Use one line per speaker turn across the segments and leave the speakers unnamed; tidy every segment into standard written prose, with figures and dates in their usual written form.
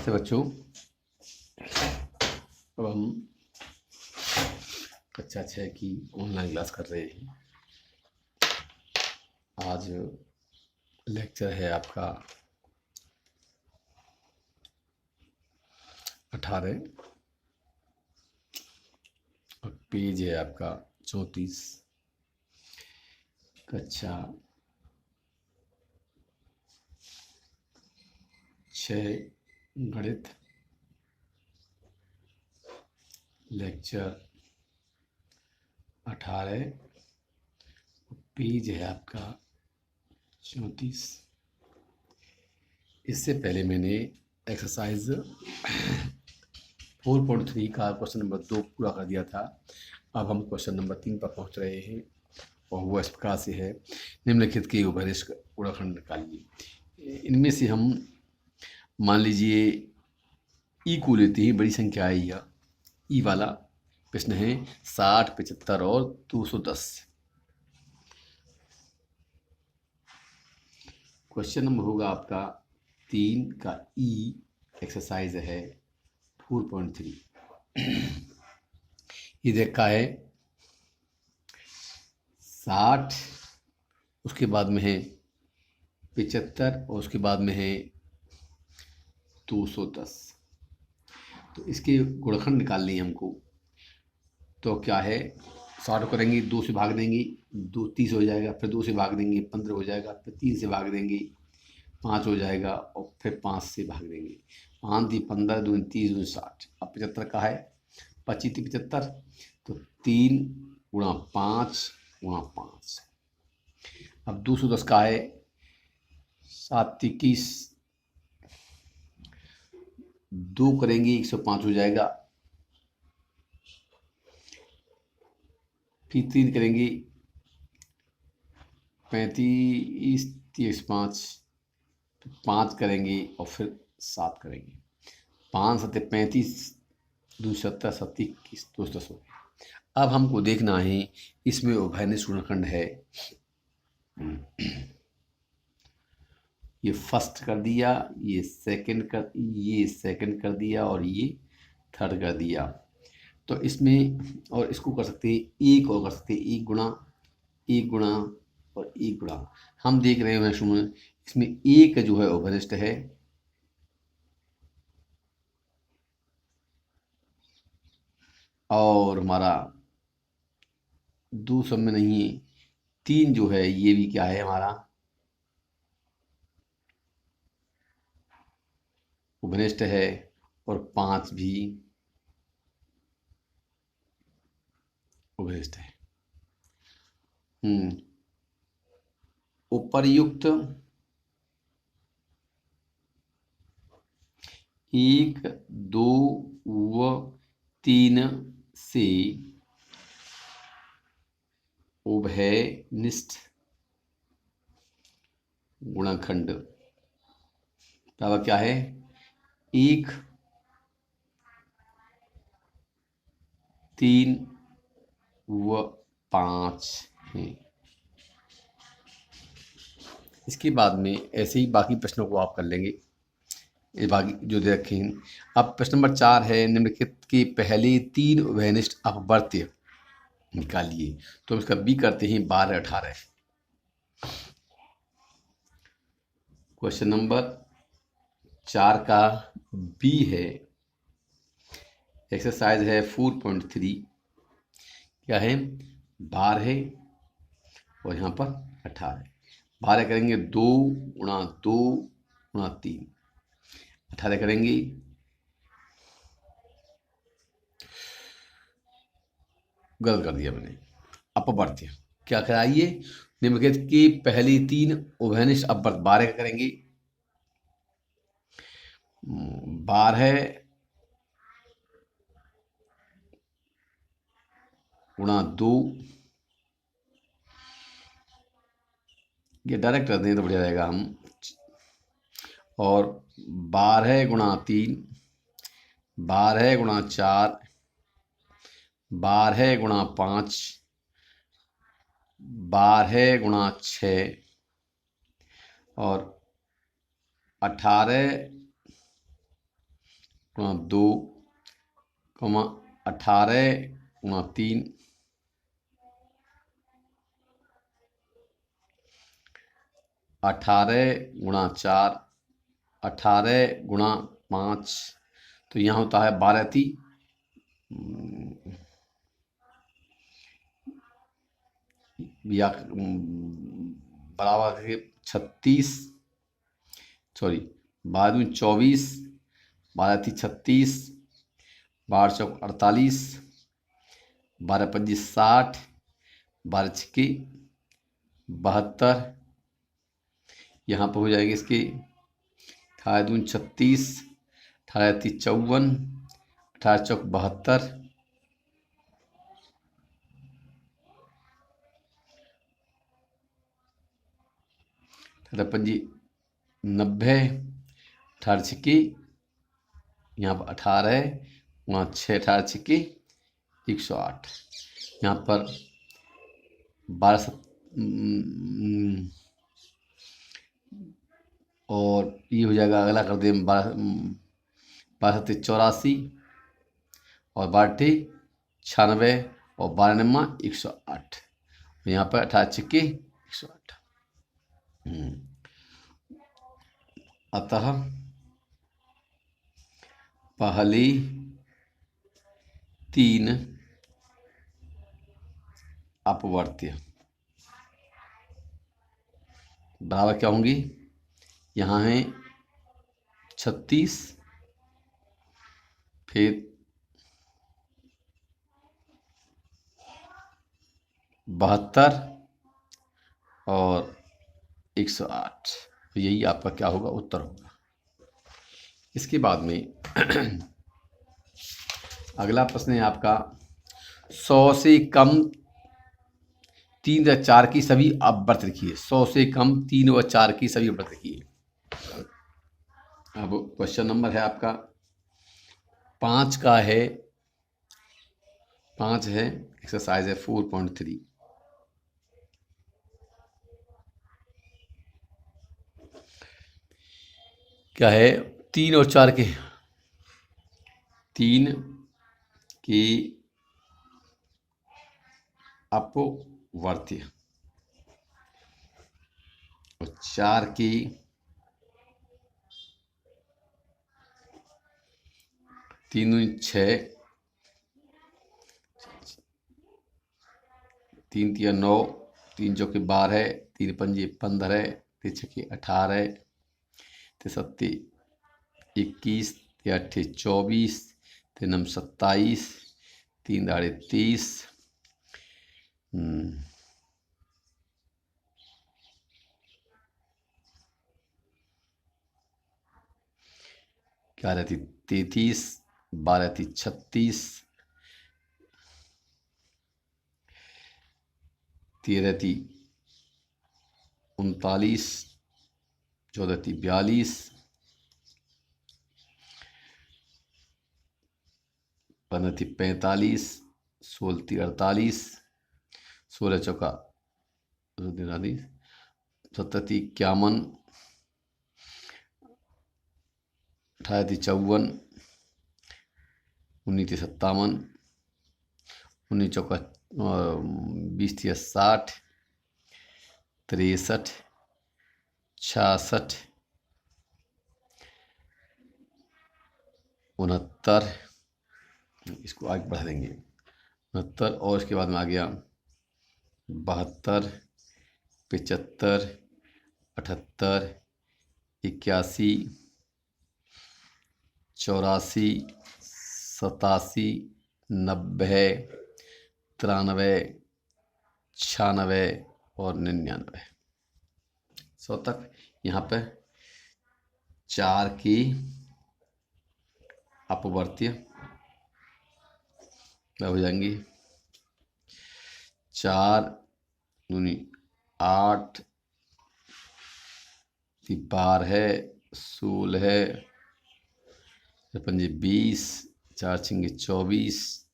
नमस्ते बच्चों। अब हम कक्षा 6 की ऑनलाइन क्लास कर रहे हैं। आज लेक्चर है आपका 18 और पेज है आपका 34। कक्षा 6 गणित लेक्चर 18 पेज है आपका 34। इससे पहले मैंने एक्सरसाइज 4.3 का क्वेश्चन नंबर 2 पूरा कर दिया था। अब हम क्वेश्चन नंबर 3 पर पहुंच रहे हैं और वो इस प्रकार से है। निम्नलिखित के उभयनिष्ठ गुणनखंड निकालिए। इनमें से हम मान लीजिए ई को लेते हैं, बड़ी संख्या है यह। ई वाला प्रश्न है 60, 75 और 210। क्वेश्चन नंबर होगा आपका 3 का ई। एक्सरसाइज है 4.3। ये देखा है 60, उसके बाद में है 75 और उसके बाद में है 210। तो इसके गुणनखंड निकालनी है हमको। तो क्या है, 60 करेंगे 2 से भाग देंगे, 2 30 हो जाएगा, फिर 2 से भाग देंगे 15 हो जाएगा, फिर 3 से भाग देंगे 5 हो जाएगा और फिर 5 से भाग देंगे। 5 × 15 2 30 2 60। अब 75 का है 25 × 75, तो 3 × 5 × 5। अब 210 का है 7 × 21, 2 करेंगे 105 हो जाएगा, फिर 3 करेंगे 35 30 5, 5 करेंगे और फिर 7 करेंगे। 5 7 35, 2 70 7 21 210 हो गया। अब हमको देखना है इसमें उभयनिष्ठ गुणनखंड है। ये फर्स्ट कर दिया, ये सेकंड कर दिया और ये थर्ड कर दिया। तो इसमें और इसको कर सकते हैं एक और कर सकते हैं, एक गुणा और एक गुणा। हम देख रहे हैं सुन, इसमें एक जो है उभयनिष्ठ है और हमारा 2 सब में नहीं है। 3 जो है ये भी क्या है, हमारा उभयनिष्ठ है और 5 भी उभयनिष्ठ है। उपर्युक्त 1 2 व 3 से उभयनिष्ठ गुणनखंड बराबर क्या है, 1 3 व 5 है। इसके बाद में ऐसे ही बाकी प्रश्नों को आप कर लेंगे, ये बाकी जो दे रखे हैं। अब प्रश्न नंबर 4 है, निम्नलिखित के पहले 3 उभयनिष्ठ अपवर्त्य निकालिए। तो हम इसका बी करते हैं 12 18। क्वेश्चन नंबर 4 का बी है, एक्सरसाइज है 4.3। क्या है, 12 है और यहाँ पर 18। 12 करेंगे 2 × 2 × 3, 18 करेंगे गलत कर दिया मैंने, अपवर्त्य। क्या कराइए, निम्नलिखित के पहले 3 उभयनिष्ठ अपवर्त्य 12 का करेंगे। 12 × 2, ये डायरेक्ट कर दें तो बढ़िया रहेगा हम। और 12 × 3, 12 × 4, 12 × 5, 12 × 6 और 18 गुणा 2, 18 गुणा 3, 18 गुणा 4, 18 गुणा 5, तो यहाँ होता है 12 × 3 या बराबर के 36, सॉरी 12 दूनी 24, 12 × 36, 12 × 48, 12 × 5 60, 12 × 6 72, यहाँ पर हो जाएगी इसकी 18 दूनी 36, 18 × 3 54, 18 × 4 72, 18 × 5 90, 18 × 6 यहाँ पर 18 गुणा 6, 18 × 6 108, यहाँ पर 12 और ये हो जाएगा, अगला कर दें 12 × 7 84 और 12 × 96 और 12 × 108, यहाँ पर 18 × 6 108। अतः पहली 3 अपवर्त्य बराबर क्या होंगी, यहाँ है 36, फिर 72 और 108, तो यही आपका क्या होगा, उत्तर होगा। इसके बाद में अगला प्रश्न है आपका 100 से कम 3 व 4 की सभी अपवर्त लिखिए। 100 से कम 3 व 4 की सभी अपवर्त लिखिए। अब क्वेश्चन नंबर है आपका 5 का है, 5 है, एक्सरसाइज है 4.3। क्या है, 3 और 4 के 3 की अपवर्त्य और 4 की 3 दूनी 6, 3 × 9, 3 × 4 12, 3 × 5 15, 3 × 6 18, 3 × 7 21, 3 × 8 24, 3 × 9 27, 3 × 10 30, क्या रहती 33, 12 × 3 36, 13 × 3 39, 14 × 3 42, 15 × 3 45, 16 × 3 48, 16 × 4 43, 17 × 3 51, 18 × 3 54, 19 × 3 57, 19 × 4 20 × 3 60, 63, 66, 69, इसको आगे बढ़ा देंगे 69, और इसके बाद में आ गया 72, 75, 78, 81, 84, 87, 90, 93, 96 और 99, 100 तक। यहाँ पे 4 की अपवर्त्य क्या हो जाएंगी, 4 दूनी 8, 12 है, 16 है, 5 20, 4 6 24,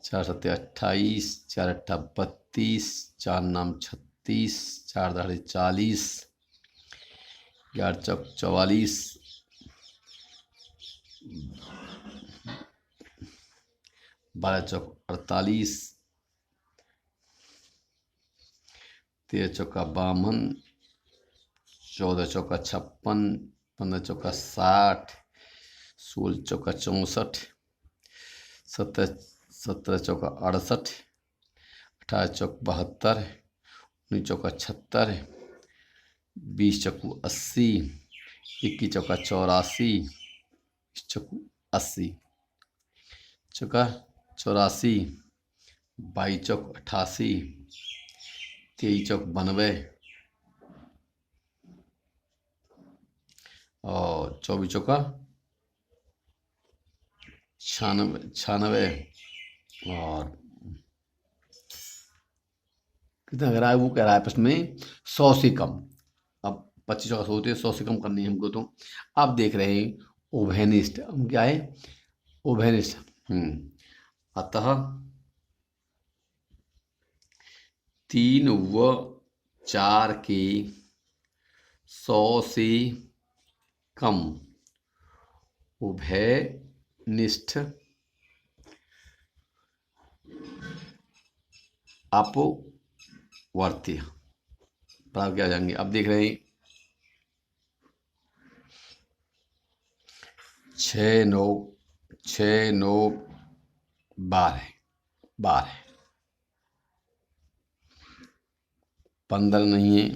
4 7 28, 4 8 32, 4 9 36, 4 10 40, 11 4 44, 12 चौक 48, 13 चौका 52, 14 चौका 56, 15 चौका 60, 16 चौका 64, 17 चौका 68, 18 चौक 72, 19 चौका 76, 20 चौकू 80, 21 चौका 84, 20 चौकू 80, चौका 84, 22 चौक 88, 23 चौक 92 और 24 चौका 96 और कितना कह रहा है वो, कह रहा है प्रश्न में 100 से कम। अब 25 चौका 100 होते हैं, 100 से कम करनी है हमको। तो आप देख रहे हैं ओवेनिस्ट, हम क्या है ओवेनिस्ट। अतः 3 व 4 के 100 से कम उभयनिष्ठ अपवर्त्य पर क्या जाएंगे। अब देख रहे हैं 6 9 12 15 नहीं है,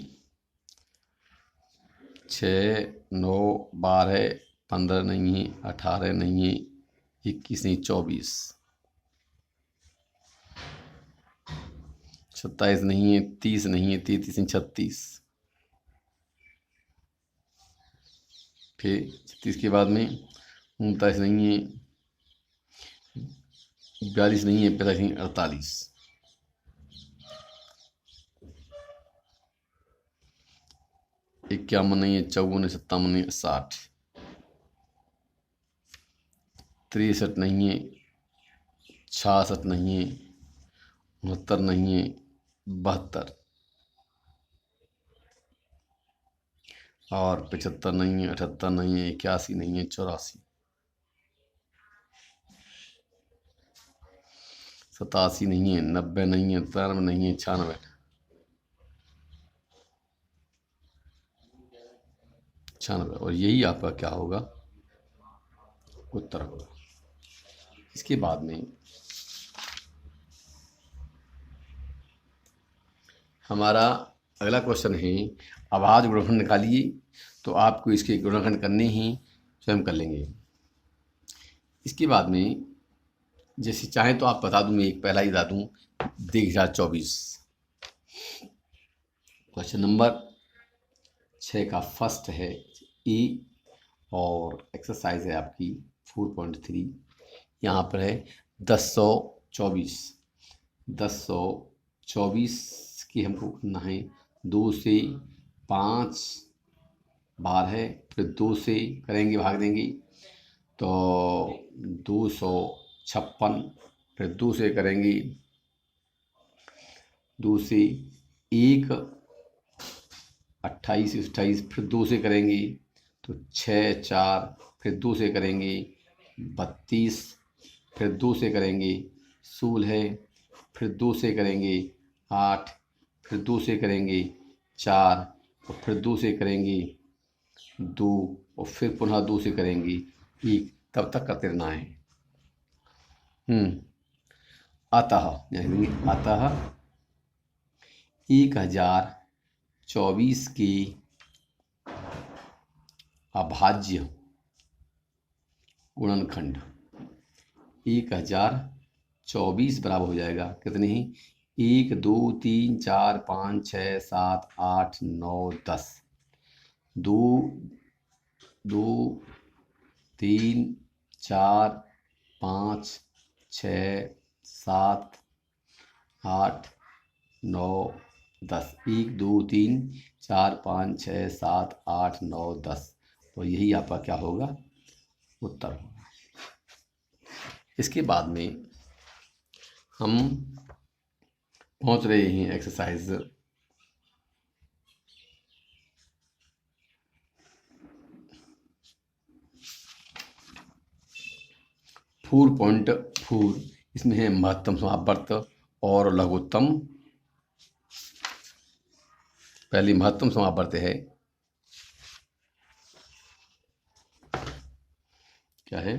6 9 12 15 नहीं है, 18 नहीं है, 21 नहीं, 24 27 नहीं है, 30 नहीं है, 33 नहीं, 36 फिर 36 के बाद में 39 नहीं है, 42 नहीं है, 45 नहीं, 48 51 नहीं है, 54 नहीं, 57 नहीं, 60 63 नहीं है, 66 नहीं है, 69 नहीं है, 72 और 75 नहीं है, 78 नहीं है, 81 नहीं है, 84 87 नहीं है, 90 नहीं है, 93 नहीं है, 96 और यही आपका क्या होगा उत्तर होगा। इसके बाद में हमारा अगला क्वेश्चन है आवाज गुणनखंड निकालिए। तो आपको इसके गुणनखंड करने ही स्वयं कर लेंगे। इसके बाद में जैसे चाहें तो आप बता दूं, मैं एक पहला ही बता दूं, 2024 क्वेश्चन नंबर 6 का फर्स्ट है ई और एक्सरसाइज है आपकी 4.3। यहाँ पर है 1024 की हमको करना है 2 से 5 बार है, फिर 2 से करेंगे भाग देंगे तो 256, फिर 2 से करेंगे 2 से 1 28 28, फिर 2 से करेंगे तो 6 4, फिर 2 से करेंगे 32, फिर 2 से करेंगे 16, फिर 2 से करेंगे 8, फिर 2 से करेंगे 4 और फिर 2 से करेंगे 2 और फिर पुनः 2 से करेंगे 1, तब तक करते रहना है। अतः 1024 के अभाज्य गुणनखंड 1024 बराबर हो जाएगा कितने ही 1 2 3 4 5 6 7 8 9 10, 2 2 3 4 5 6 7 8 9 10, 1 2 3 4 5 6 7 8 9 10 और यही आपका क्या होगा उत्तर होगा। इसके बाद में हम पहुंच रहे हैं एक्सरसाइज 4.4 इसमें है महत्तम समापवर्त और लघुत्तम। पहली महत्तम समापवर्त है, क्या है?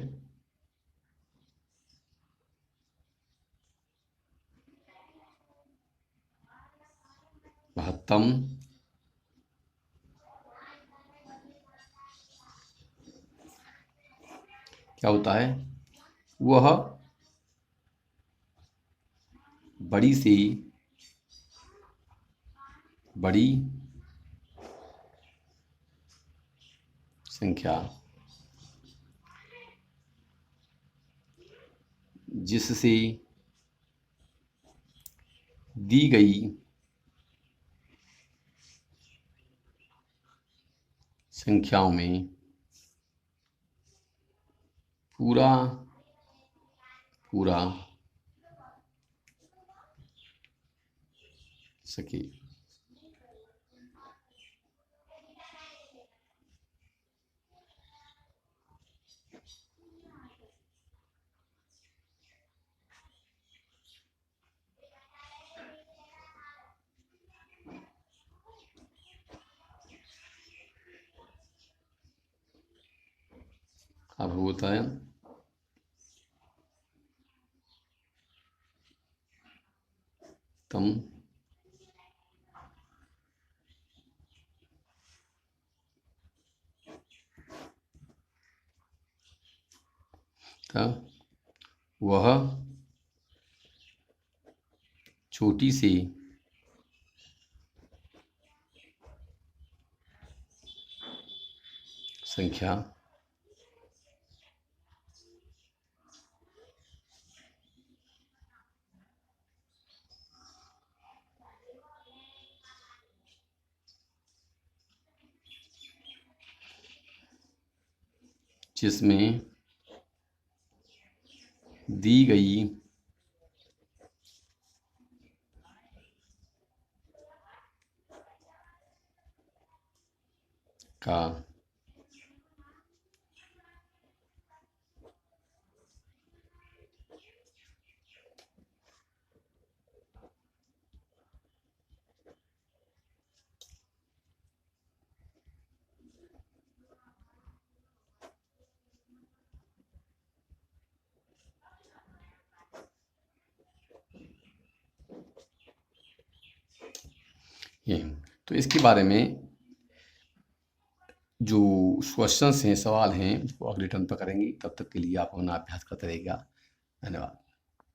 महत्तम क्या होता है? वह बड़ी से बड़ी संख्या जिससे दी गई संख्याओं में पूरा पूरा सके। अब होता है तम वह छोटी सी संख्या जिसमें दी गई का ये। तो इसके बारे में जो क्वेश्चंस हैं, सवाल हैं, वो अगले टर्म पर करेंगे। तब तक के लिए आप अपना अभ्यास करते रहिएगा। धन्यवाद।